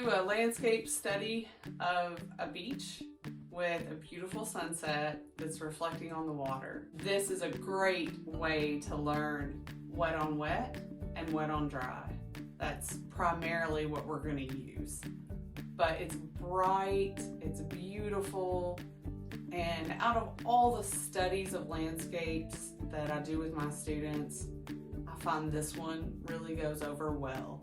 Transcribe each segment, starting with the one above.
do a landscape study of a beach with a beautiful sunset that's reflecting on the water. This is a great way to learn wet on wet and wet on dry. That's primarily what we're going to use. But it's bright, it's beautiful, and out of all the studies of landscapes that I do with my students, I find this one really goes over well.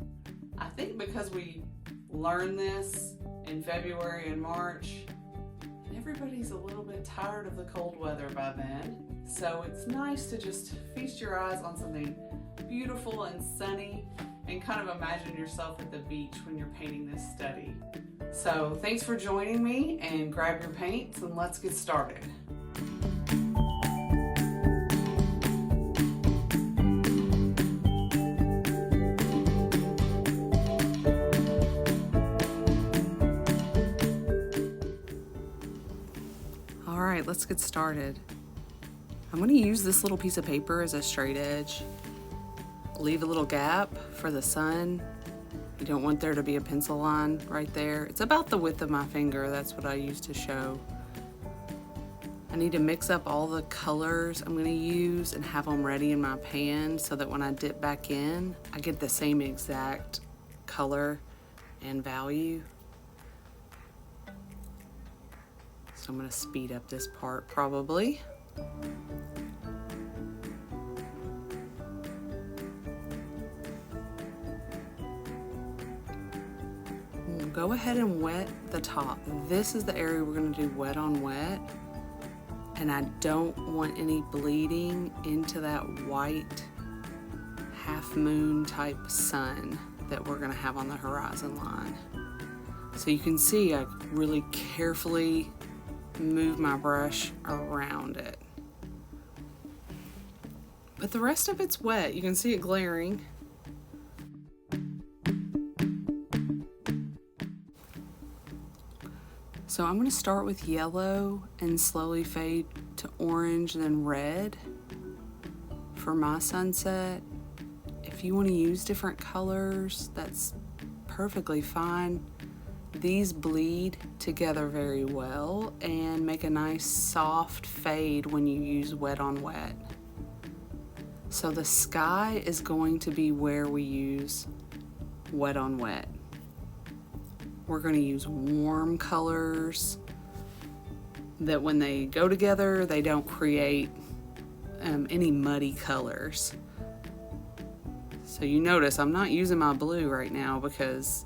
I think because we learn this in February and March, and everybody's a little bit tired of the cold weather by then, so it's nice to just feast your eyes on something beautiful and sunny and kind of imagine yourself at the beach when you're painting this study. So thanks for joining me, and grab your paints and let's get started. All right, let's get started. I'm going to use this little piece of paper as a straight edge. Leave a little gap for the sun. You don't want there to be a pencil line right there. It's about the width of my finger. That's what I use to show. I need to mix up all the colors I'm going to use and have them ready in my pan so that when I dip back in, I get the same exact color and value. So I'm going to speed up this part probably. Go ahead and wet the top. This is the area we're going to do wet on wet, and I don't want any bleeding into that white half moon type sun that we're going to have on the horizon line. So you can see I really carefully move my brush around it. But the rest of it's wet. You can see it glaring. So I'm going to start with yellow and slowly fade to orange and then red for my sunset. If you want to use different colors, that's perfectly fine. These bleed together very well and make a nice soft fade when you use wet on wet. So the sky is going to be where we use wet on wet. We're going to use warm colors that when they go together, they don't create any muddy colors. So you notice I'm not using my blue right now because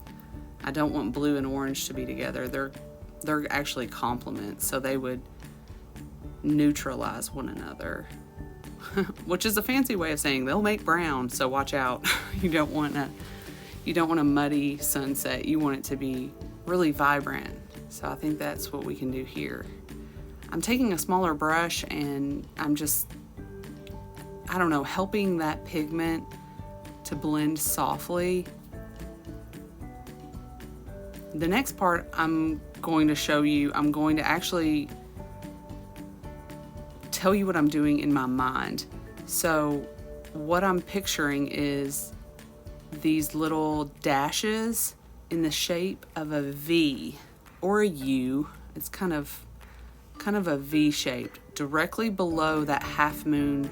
I don't want blue and orange to be together. They're actually complements, so they would neutralize one another. Which is a fancy way of saying they'll make brown, so watch out. You don't want a muddy sunset. You want it to be really vibrant. So I think that's what we can do here. I'm taking a smaller brush and I'm just, I don't know, helping that pigment to blend softly. The next part I'm going to show you, I'm going to actually tell you what I'm doing in my mind. So what I'm picturing is these little dashes in the shape of a V or a U. It's kind of a V shaped directly below that half moon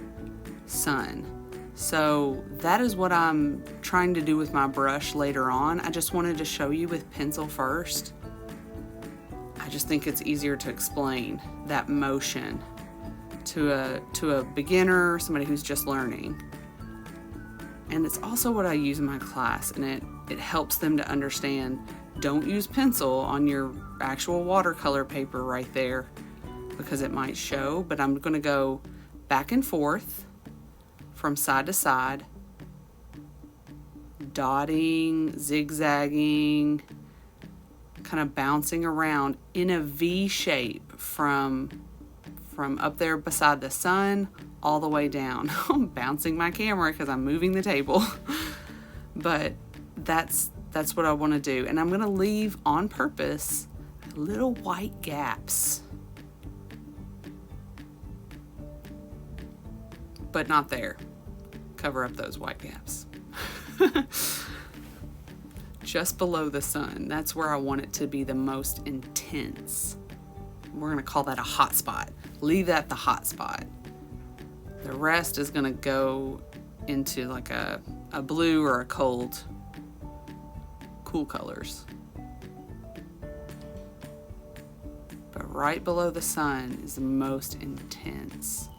sun. So that is what I'm trying to do with my brush later on. I just wanted to show you with pencil first. I just think it's easier to explain that motion to a beginner, somebody who's just learning. And it's also what I use in my class, and it helps them to understand, don't use pencil on your actual watercolor paper right there because it might show, but I'm going to go back and forth from side to side, dotting, zigzagging, kind of bouncing around in a V shape from up there beside the sun all the way down. I'm bouncing my camera because I'm moving the table. But that's what I want to do. And I'm going to leave on purpose little white gaps. But not there. Cover up those white gaps. just below the sun. That's where I want it to be the most intense. We're gonna call that a hot spot. Leave that the hot spot. The rest is gonna go into like a blue or a cool colors. But right below the sun is the most intense.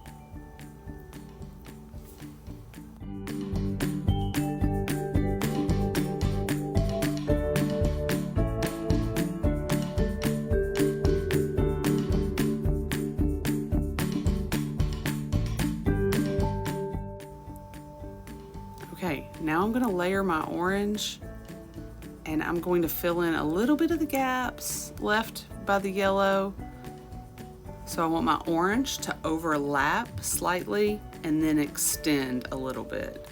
Okay, now I'm going to layer my orange, and I'm going to fill in a little bit of the gaps left by the yellow. So I want my orange to overlap slightly and then extend a little bit.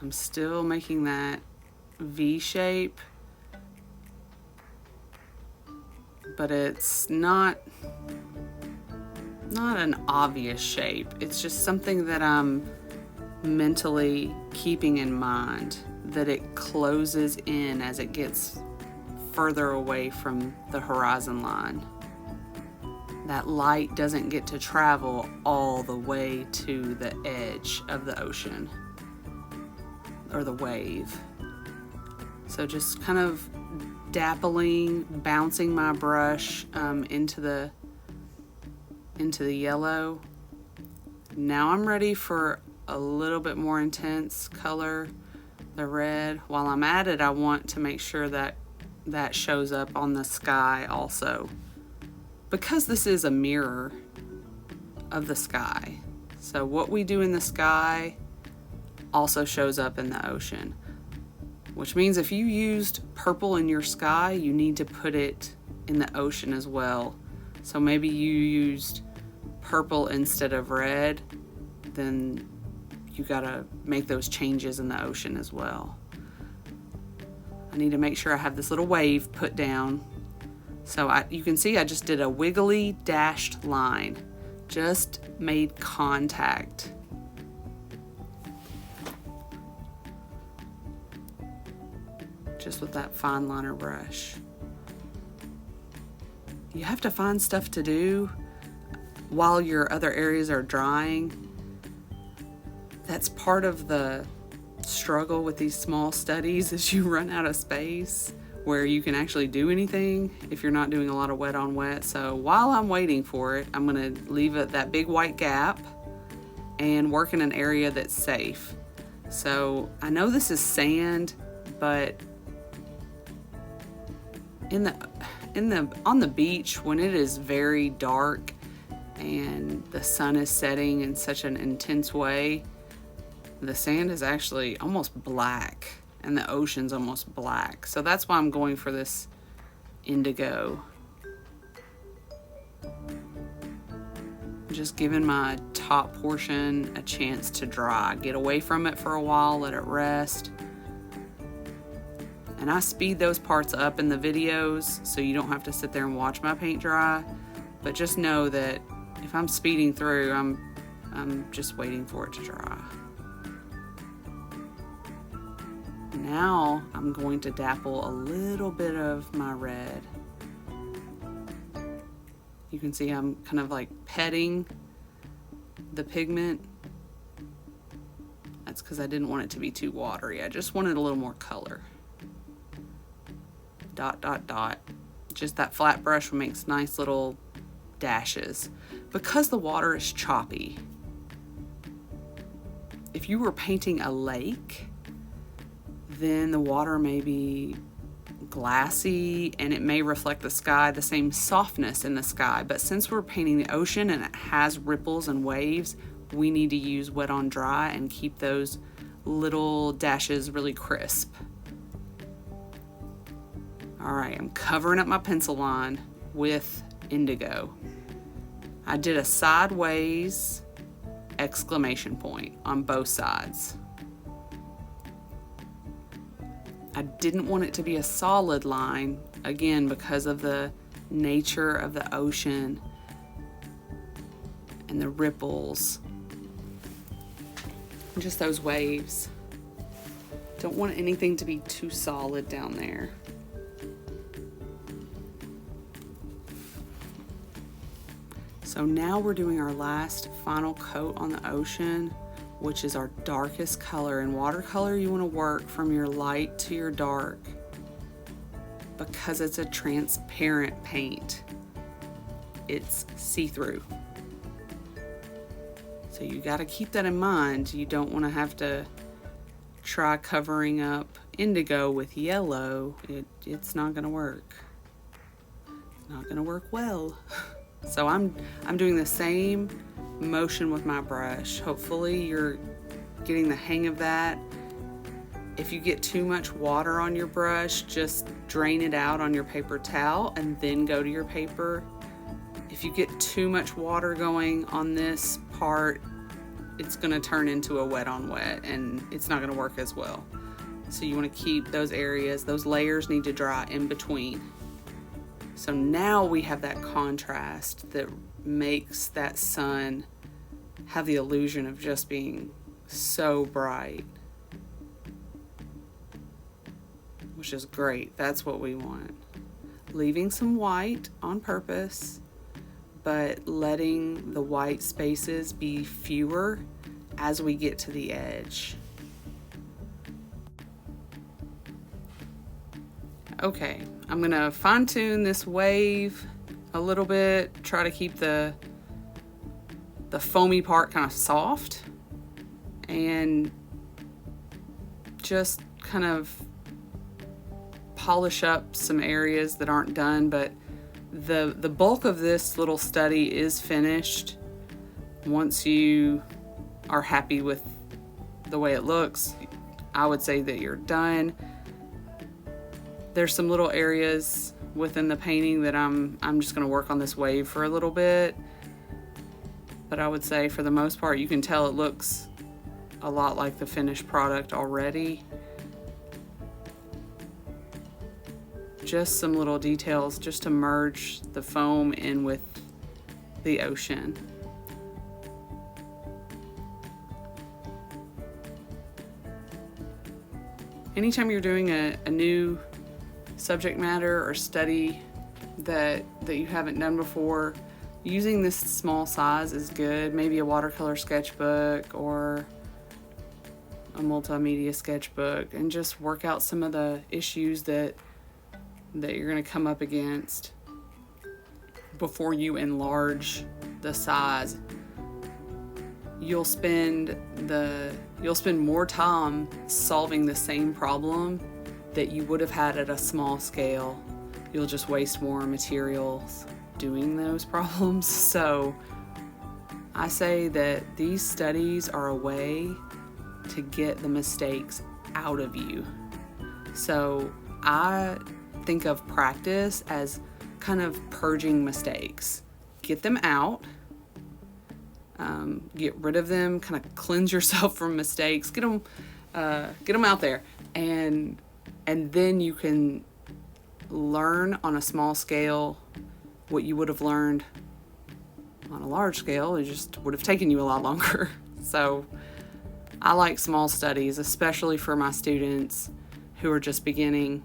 I'm still making that V shape, but it's not an obvious shape. It's just something that I'm mentally keeping in mind, that it closes in as it gets further away from the horizon line. That light doesn't get to travel all the way to the edge of the ocean or the wave. So just kind of dappling, bouncing my brush into the yellow. Now I'm ready for a little bit more intense color, the red. While I'm at it, I want to make sure that that shows up on the sky also, because this is a mirror of the sky. So what we do in the sky also shows up in the ocean, which means if you used purple in your sky, you need to put it in the ocean as well. So maybe you used purple instead of red, then you gotta make those changes in the ocean as well. I need to make sure I have this little wave put down. So you can see I just did a wiggly dashed line, just made contact. Just with that fine liner brush. You have to find stuff to do while your other areas are drying. That's part of the struggle with these small studies, is you run out of space where you can actually do anything if you're not doing a lot of wet on wet. So while I'm waiting for it, I'm gonna leave it that big white gap and work in an area that's safe. So I know this is sand, but on the beach, when it is very dark and the sun is setting in such an intense way, the sand is actually almost black and the ocean's almost black. So that's why I'm going for this indigo. Just giving my top portion a chance to dry. Get away from it for a while, let it rest. And I speed those parts up in the videos so you don't have to sit there and watch my paint dry. But just know that if I'm speeding through, I'm just waiting for it to dry. Now I'm going to dapple a little bit of my red. You can see I'm kind of like petting the pigment. That's because I didn't want it to be too watery. I just wanted a little more color. Dot, dot, dot. Just that flat brush makes nice little dashes. Because the water is choppy, if you were painting a lake, then the water may be glassy and it may reflect the sky, the same softness in the sky. But since we're painting the ocean and it has ripples and waves, we need to use wet on dry and keep those little dashes really crisp. All right, I'm covering up my pencil line with indigo. I did a sideways exclamation point on both sides. I didn't want it to be a solid line, again, because of the nature of the ocean and the ripples, just those waves. Don't want anything to be too solid down there. So now we're doing our last final coat on the ocean, which is our darkest color. In watercolor, you want to work from your light to your dark because it's a transparent paint. It's see-through. So you got to keep that in mind. You don't want to have to try covering up indigo with yellow. It's not going to work. It's not going to work well. So I'm doing the same motion with my brush. Hopefully you're getting the hang of that. If you get too much water on your brush, just drain it out on your paper towel and then go to your paper. If you get too much water going on this part, it's going to turn into a wet on wet and it's not going to work as well. So you want to keep those areas, those layers need to dry in between. So now we have that contrast that makes that sun have the illusion of just being so bright, which is great. That's what we want. Leaving some white on purpose, but letting the white spaces be fewer as we get to the edge. Okay, I'm gonna fine tune this wave a little bit, try to keep the foamy part kind of soft and just kind of polish up some areas that aren't done, but the bulk of this little study is finished. Once you are happy with the way it looks, I would say that you're done. There's some little areas within the painting that I'm just going to work on this wave for a little bit. But I would say for the most part, you can tell it looks a lot like the finished product already. Just some little details just to merge the foam in with the ocean. Anytime you're doing a new subject matter or study that you haven't done before, using this small size is good. Maybe a watercolor sketchbook or a multimedia sketchbook, and just work out some of the issues that you're going to come up against before you enlarge the size. You'll spend more time solving the same problem that you would have had at a small scale. You'll just waste more materials doing those problems. So I say that these studies are a way to get the mistakes out of you. So I think of practice as kind of purging mistakes. Get them out, get rid of them, kind of cleanse yourself from mistakes, get them out there, and then you can learn on a small scale what you would have learned on a large scale. It just would have taken you a lot longer. So I like small studies, especially for my students who are just beginning.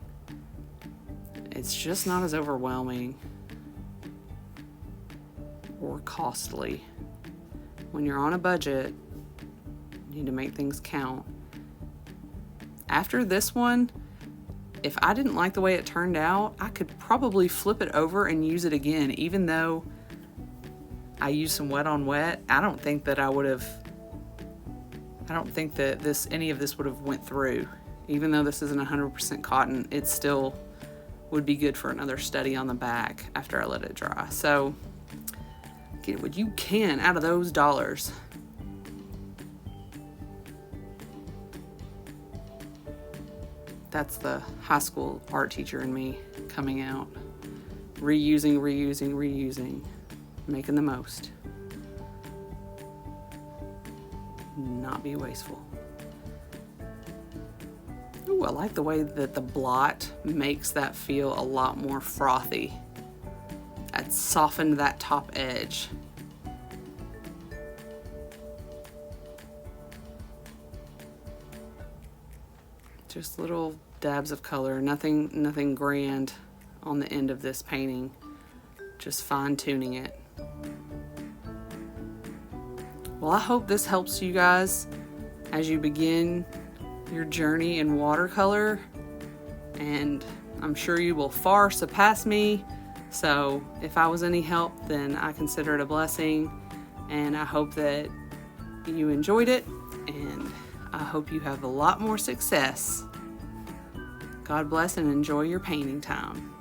It's just not as overwhelming or costly. When you're on a budget, you need to make things count. After this one, if I didn't like the way it turned out, I could probably flip it over and use it again. Even though I used some wet on wet, I don't think that any of this would have went through. Even though this isn't 100% cotton, it still would be good for another study on the back after I let it dry. So get what you can out of those dollars. That's the high school art teacher in me coming out. Reusing, making the most. Not be wasteful. Ooh, I like the way that the blot makes that feel a lot more frothy. It softened that top edge. Just little dabs of color, nothing grand on the end of this painting. Just fine-tuning it. Well, I hope this helps you guys as you begin your journey in watercolor, and I'm sure you will far surpass me. So if I was any help, then I consider it a blessing, and I hope that you enjoyed it, and I hope you have a lot more success. God bless and enjoy your painting time.